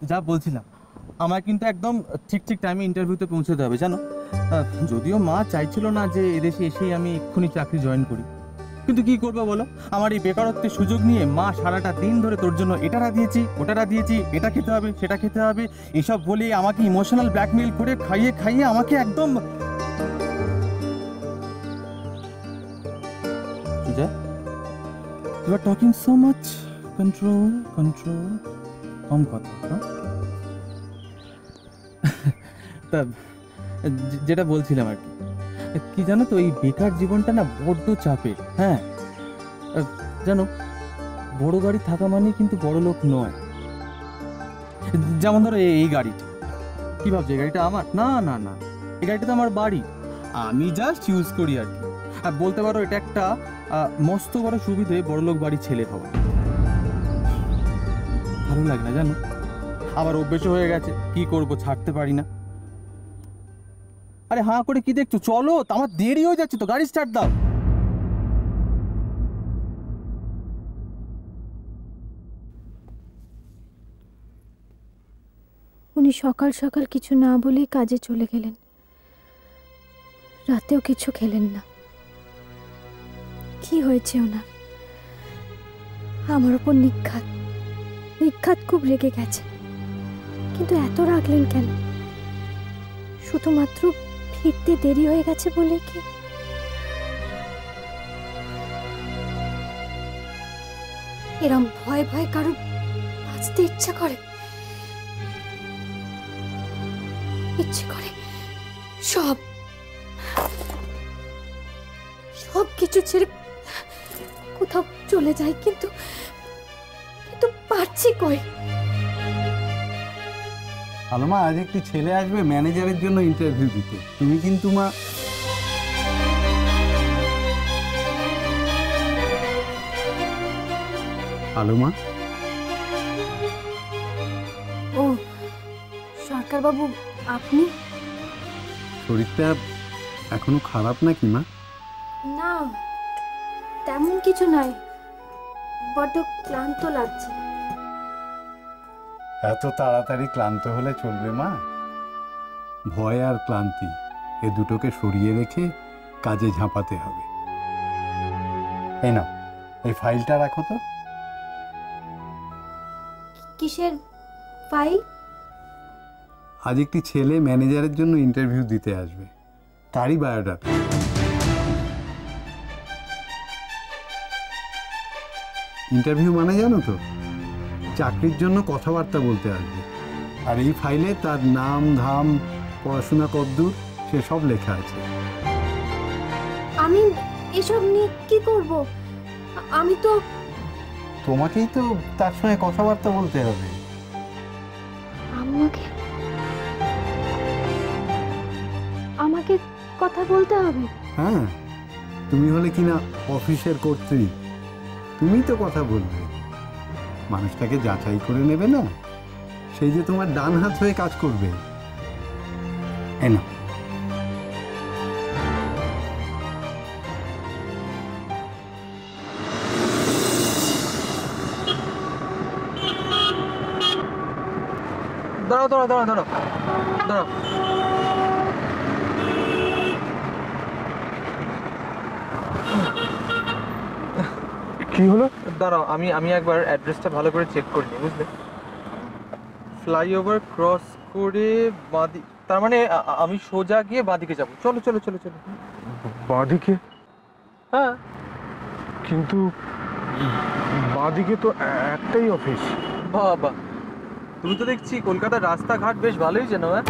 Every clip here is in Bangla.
যা বলছিলাম, আমার কিন্তু একদম ঠিক ঠিক টাইমে ইন্টারভিউতে পৌঁছতে হবে জানো। যদিও মা চাইছিল না যে এদেশে এসেই আমি এক্ষুনি চাকরি জয়েন করি, কিন্তু কি করবো বলো, আমার এই বেকারত্বের সুযোগ নিয়ে মা সারাটা দিন ধরে তোর জন্য এটা রাঁধিয়েছি ওটা রাঁধিয়েছি, এটা খেতে হবে সেটা খেতে হবে, এসব বলে আমাকে ইমোশনাল ব্ল্যাকমেল করে খাইয়ে খাইয়ে আমাকে একদম You are talking so much. Control. কম কথা। তা যেটা বলছিলাম আর কি জানো তো, এই বেকার জীবনটা না বড্ড চাপের। হ্যাঁ জানো, বড় গাড়ি থাকা মানে কিন্তু বড় লোক নয়। যেমন ধরো এই গাড়িটা, কি ভাবছো এই গাড়িটা আমার? না না না, এই গাড়িটা তো আমার বাড়ি, আমি জাস্ট ইউজ করি আর কি। আর বলতে পারো এটা একটা মস্ত বড় সুবিধে বড়লোক বাড়ির ছেলে হওয়া। ভালো লাগে না জানো, আবার অভ্যেস হয়ে গেছে, কি করব, ছাড়তে পারি না। আরে হাঁ করে কি দেখছো, চলো, আমার দেরি হয়ে যাচ্ছে তো, গাড়ি স্টার্ট দাও। উনি সকাল সকাল কিছু না বলেই কাজে চলে গেলেন, রাতেও কিছু খেলেন না। কি হয়েছে ওনার? আমার ওপর নিঘাত খুব রেগে গেছে, কিন্তু এত রাগলেন কেন? শুধুমাত্র ফিরতে দেরি হয়ে গেছে বলে কি? এরম ভয় ভয় কারো বাঁচতে ইচ্ছা করে? সব কিছু ছেড়ে কোথাও চলে যাই, কিন্তু পারছি কই। আলো মা, আজ একটি ছেলে আসবে ম্যানেজারের জন্য ইন্টারভিউ দিতে, তুমি কিন্তু মা। আলো মা। ও সরকার বাবু, আপনি? শরীরটা এখনো খারাপ নাকি মা? না, তেমন কিছু নাই, বড্ড ক্লান্ত লাগছে। এত তাড়াতাড়ি ক্লান্ত হলে চলবে মা? ভয় আর ক্লান্তি এ দুটোকে সরিয়ে রেখে কাজে ঝাঁপাতে হবে। এই নাও, এই ফাইলটা রাখো তো। কিসের ফাইল? আজ একটি ছেলে ম্যানেজারের জন্য ইন্টারভিউ দিতে আসবে, তারই বায়োডাটা। ইন্টারভিউ মানে জানো তো, চাকরির জন্য কথাবার্তা বলতে আসবে। আর এই ফাইলে তার নাম ধাম, পড়াশোনা কদ্দূর, সেসব লেখা আছে। আমি এসব নিয়ে কি করব? আমি তো... তোমাকেই তো তার সঙ্গে কথাবার্তা বলতে হবে। আমাকে কথা বলতে হবে? হ্যাঁ, তুমি হলে কিনা অফিসের কর্ত্রী, তুমি তো কথা বলবে। মানুষটাকে যাচাই করে নেবে না, সেই যে তোমার ডান হাত হয়ে কাজ করবে। না, দাঁড়াও দাঁড়াও দাঁড়াও দাঁড়াও দাঁড়াও, কি হলো? দাঁড়াও, আমি একবার অ্যাড্রেসটা ভালো করে চেক করে নিই, বুঝলে? ফ্লাইওভার ক্রস করে বাঁদিক, তার মানে আমি সোজা গিয়ে বাঁদিকে যাবো। চলো চলো চলো চলো। বাঁদিকে? হ্যাঁ, কিন্তু বাঁদিকে তো একটাই অফিস। বাবা, তুমি তো দেখছি কলকাতার রাস্তাঘাট বেশ ভালোই জানো। হ্যাঁ,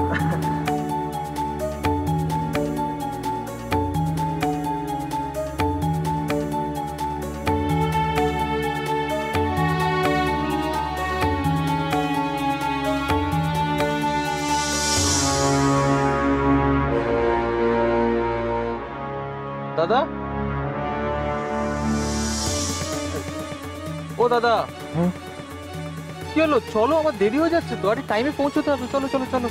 দাদা, ও দাদা, কি হলো? চলো, আমার দেরি হয়ে যাচ্ছে তো, আরে টাইমে পৌঁছতে হবে, চলো চলো চলো।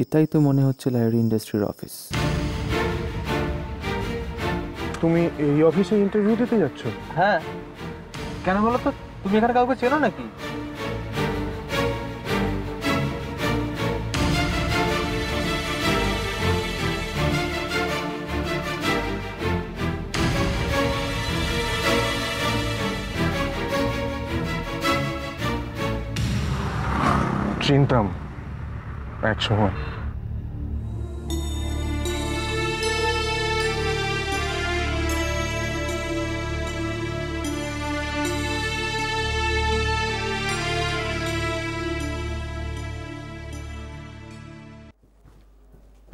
এটাই তো মনে হচ্ছে লাইব্রেরি ইন্ডাস্ট্রির অফিস। তুমি এই অফিসে ইন্টারভিউ দিতে যাচ্ছ? হ্যাঁ, কেন বলো তো? তুমি এখানে কাউকে চেনো নাকি? চিনতাম এক সময়।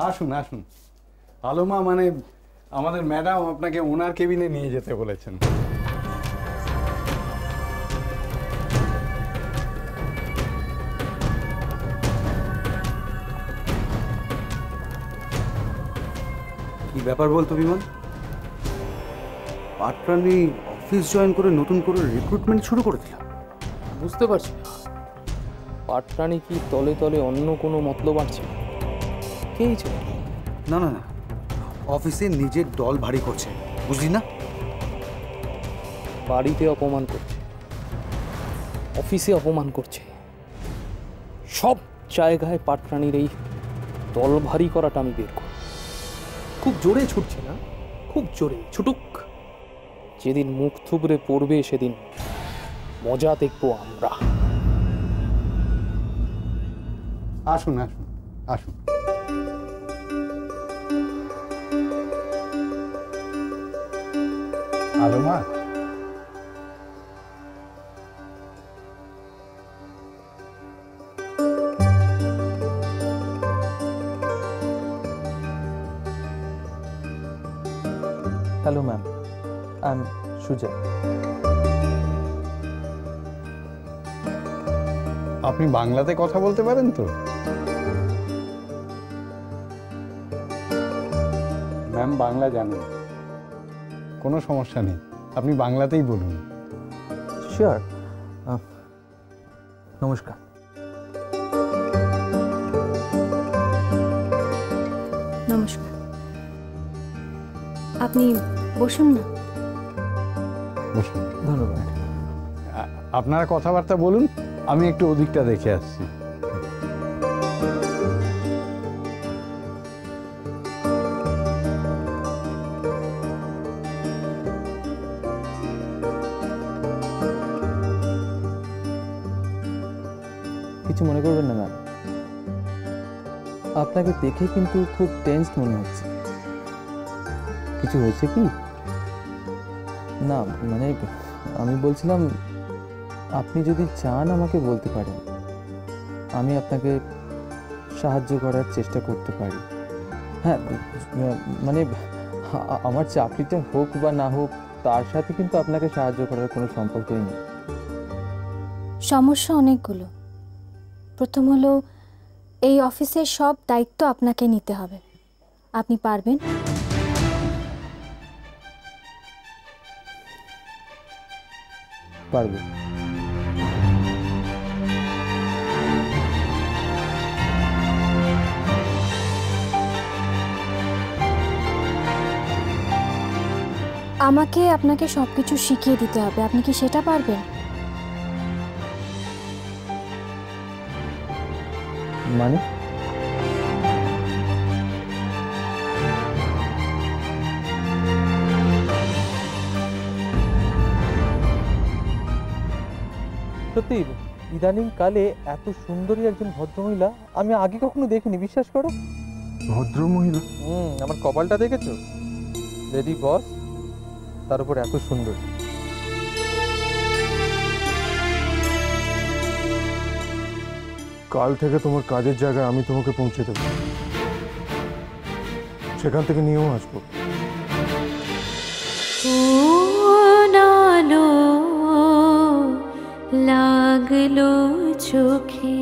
আসুন আসুন। আলোমা মানে আমাদের ম্যাডাম আপনাকে ওনার কেবিনে নিয়ে যেতে বলেছেন। কি ব্যাপার বলতো বিমল? পাটপ্রাণী অফিস জয়েন করে নতুন করে রিক্রুটমেন্ট শুরু করে দিলাম। বুঝতে পারছি না, পাটপ্রাণী কি তলে তলে অন্য কোনো মতলব আছে? কেই ছিল না না না, অফিসে নিজের দল ভারী করছে, বুঝলি না? বাড়িতে অপমান করছে, অফিসে অপমান করছে, সব জায়গায় পাটপ্রাণীর এই দল ভারী করাটা আমি বের করব। খুব জোরে ছুটছে না, খুব জোরে ছুটুক। যেদিন মুখ থুবড়ে পড়বে সেদিন মজা দেখবো আমরা। আসুন আসুন আসুন। আলোমা, hello ma'am, I am Sujoy. আপনি বাংলাতে কথা বলতে পারেন তো? ম্যাম বাংলা জানেন, কোনো সমস্যা নেই, আপনি বাংলাতেই বলুন। শিওর। নমস্কার। নমস্কার। আপনি বসুন না। বসুন। ধন্যবাদ। আপনারা কথাবার্তা বলুন, আমি একটু ওদিকটা দেখে আসছি। কিছু মনে করবেন না ম্যাম, আপনাকে দেখে কিন্তু খুব টেন্স মনে হচ্ছে। কিছু হয়েছে কি? না মানে আমি বলছিলাম, আপনি যদি চান আমাকে বলতে পারেন, আমি আপনাকে সাহায্য করার চেষ্টা করতে পারি। হ্যাঁ মানে আমার চাকরিটা হোক বা না হোক তার সাথে কিন্তু আপনাকে সাহায্য করার কোনো সম্পর্কই নেই। সমস্যা অনেকগুলো। প্রথম হলো, এই অফিসের সব দায়িত্ব আপনাকে নিতে হবে। আপনি পারবেন? পারবো। আমাকে আপনাকে সবকিছু শিখিয়ে দিতে হবে। আপনি কি সেটা পারবেন? মানে সত্যি ইদানিং কালে এত সুন্দরী একজন ভদ্রমহিলা আমি আগে কখনো দেখিনি, বিশ্বাস করো। ভদ্র মহিলা? আমার কপালটা দেখেছো? লেডি বস, তার উপর এত সুন্দর। কাল থেকে তোমার কাজের জায়গায় আমি তোমাকে পৌঁছে দেবো, সেখান থেকে নিয়েও আসবো। লাগলো চোখে